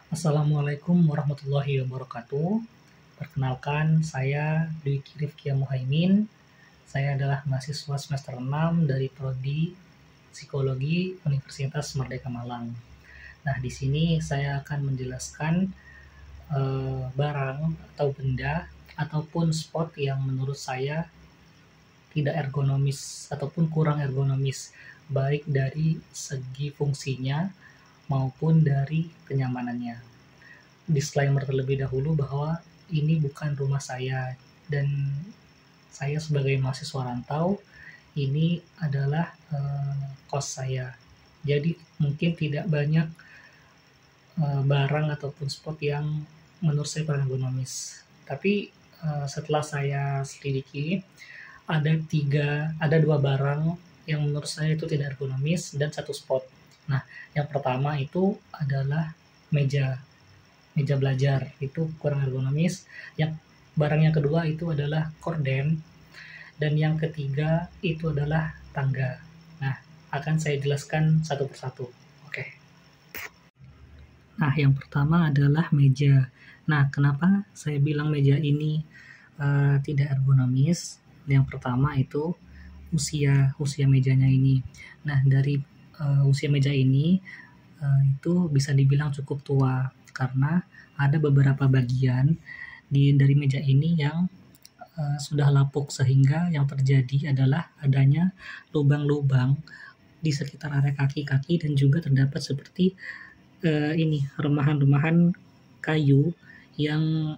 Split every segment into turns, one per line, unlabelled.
Assalamualaikum warahmatullahi wabarakatuh. Perkenalkan, saya Dwiki Rifkia Muhaimin. Saya adalah mahasiswa semester 6 dari Prodi Psikologi Universitas Merdeka Malang. Nah, di sini saya akan menjelaskan barang atau benda ataupun spot yang menurut saya tidak ergonomis ataupun kurang ergonomis, baik dari segi fungsinya maupun dari kenyamanannya. Disclaimer terlebih dahulu bahwa ini bukan rumah saya dan saya sebagai mahasiswa rantau, ini adalah kos saya. Jadi mungkin tidak banyak barang ataupun spot yang menurut saya kurang ergonomis. Tapi setelah saya selidiki, ada dua barang yang menurut saya itu tidak ergonomis dan satu spot. Nah, yang pertama itu adalah meja belajar, itu kurang ergonomis. Yang barang yang kedua itu adalah korden, dan yang ketiga itu adalah tangga. Nah, akan saya jelaskan satu persatu. Oke. Nah, yang pertama adalah meja. Nah, kenapa saya bilang meja ini tidak ergonomis? Yang pertama itu usia mejanya ini. Nah, dari usia meja ini itu bisa dibilang cukup tua karena ada beberapa bagian dari meja ini yang sudah lapuk, sehingga yang terjadi adalah adanya lubang-lubang di sekitar area kaki-kaki dan juga terdapat seperti ini remahan-remahan kayu yang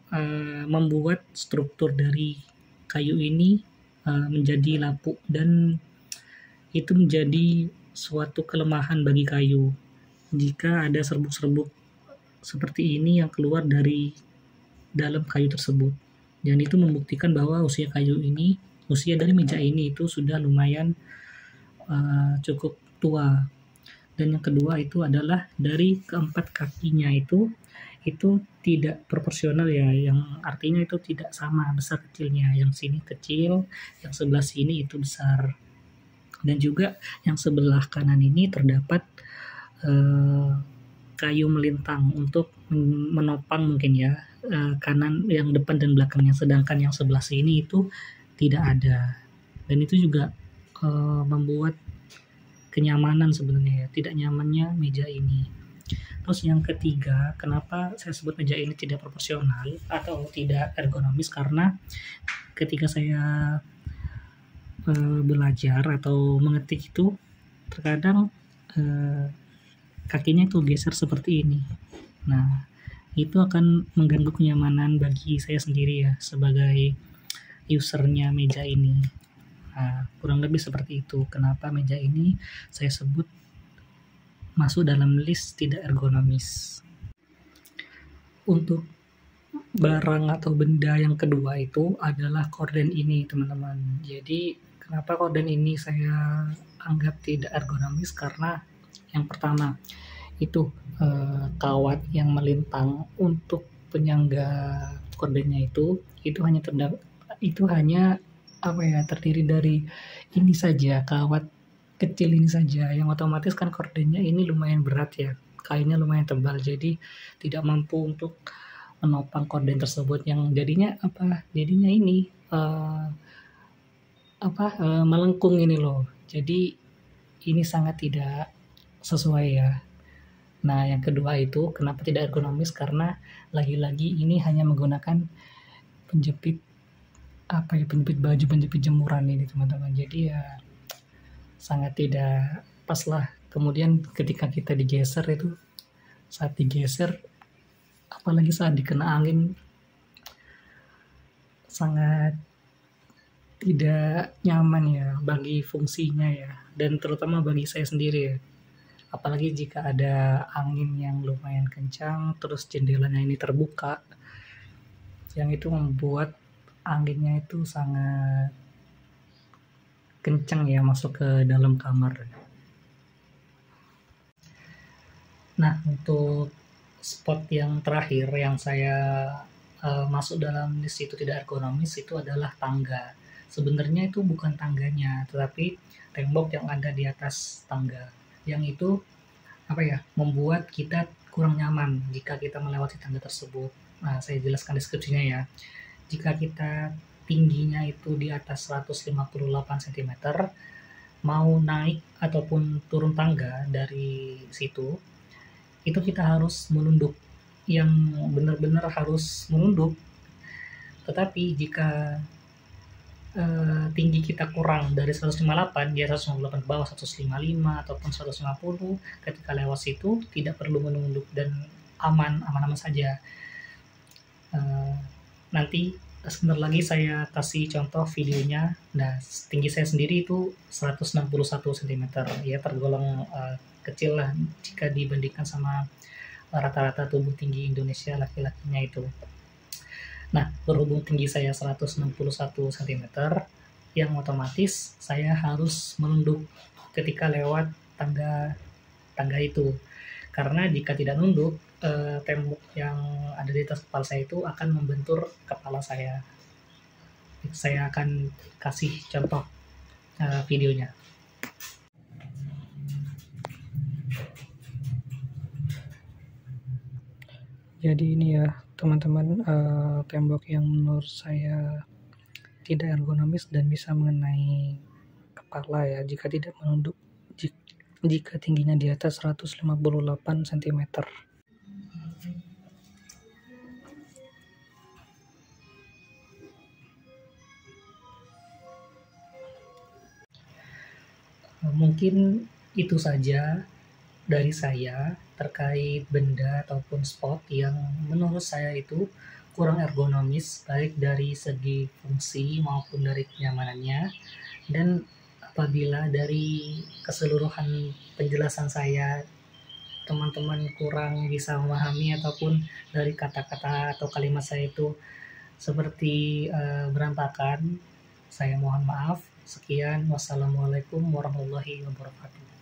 membuat struktur dari kayu ini menjadi lapuk, dan itu menjadi suatu kelemahan bagi kayu jika ada serbuk-serbuk seperti ini yang keluar dari dalam kayu tersebut. Dan itu membuktikan bahwa usia dari meja ini itu sudah lumayan cukup tua. Dan yang kedua itu adalah dari keempat kakinya itu tidak proporsional ya, yang artinya itu tidak sama besar kecilnya. Yang sini kecil, yang sebelah sini itu besar. Dan juga yang sebelah kanan ini terdapat kayu melintang untuk menopang mungkin ya kanan, yang depan dan belakangnya, sedangkan yang sebelah sini itu tidak ada. Dan itu juga membuat kenyamanan sebenarnya ya, tidak nyamannya meja ini. Terus yang ketiga, kenapa saya sebut meja ini tidak proporsional atau tidak ergonomis, karena ketika saya belajar atau mengetik itu terkadang kakinya itu geser seperti ini. Nah, itu akan mengganggu kenyamanan bagi saya sendiri ya sebagai usernya meja ini. Nah, kurang lebih seperti itu kenapa meja ini saya sebut masuk dalam list tidak ergonomis. Untuk barang atau benda yang kedua itu adalah korden ini, teman-teman. Jadi kenapa korden ini saya anggap tidak ergonomis? Karena yang pertama itu kawat yang melintang untuk penyangga kordennya itu hanya terdiri dari ini saja, kawat kecil ini saja, yang otomatis kan kordennya ini lumayan berat ya, kainnya lumayan tebal, jadi tidak mampu untuk menopang korden tersebut, yang jadinya ini melengkung ini loh. Jadi ini sangat tidak sesuai ya. Nah, yang kedua itu kenapa tidak ergonomis, karena lagi-lagi ini hanya menggunakan penjepit baju, penjepit jemuran ini, teman-teman. Jadi ya sangat tidak pas lah. Kemudian ketika kita digeser itu, saat digeser apalagi saat dikena angin, sangat tidak nyaman ya bagi fungsinya ya, dan terutama bagi saya sendiri ya. Apalagi jika ada angin yang lumayan kencang, terus jendelanya ini terbuka, yang itu membuat anginnya itu sangat kencang ya masuk ke dalam kamar. Nah, untuk spot yang terakhir yang saya masuk dalam list itu tidak ergonomis itu adalah tangga. Sebenarnya itu bukan tangganya, tetapi tembok yang ada di atas tangga, yang itu membuat kita kurang nyaman jika kita melewati tangga tersebut. Nah, saya jelaskan deskripsinya ya. Jika kita tingginya itu di atas 158 cm, mau naik ataupun turun tangga dari situ, itu kita harus menunduk, yang benar-benar harus menunduk. Tetapi jika tinggi kita kurang dari 158, dia 158 ke bawah, 155 ataupun 150, ketika lewat situ tidak perlu menunduk dan aman-aman saja. Nanti sebentar lagi saya kasih contoh videonya. Nah, tinggi saya sendiri itu 161 cm, ya tergolong kecil lah jika dibandingkan sama rata-rata tubuh tinggi Indonesia laki-lakinya itu. Nah, berhubung tinggi saya 161 cm, yang otomatis saya harus menunduk ketika lewat tangga itu. Karena jika tidak nunduk, tembok yang ada di atas kepala saya itu akan membentur kepala saya. Saya akan kasih contoh videonya. Jadi ini ya teman-teman, tembok yang menurut saya tidak ergonomis dan bisa mengenai kepala ya jika tidak menunduk, jika tingginya di atas 158 cm. Mungkin itu saja dari saya terkait benda ataupun spot yang menurut saya itu kurang ergonomis, baik dari segi fungsi maupun dari kenyamanannya. Dan apabila dari keseluruhan penjelasan saya teman-teman kurang bisa memahami ataupun dari kata-kata atau kalimat saya itu seperti berantakan, saya mohon maaf. Sekian, wassalamualaikum warahmatullahi wabarakatuh.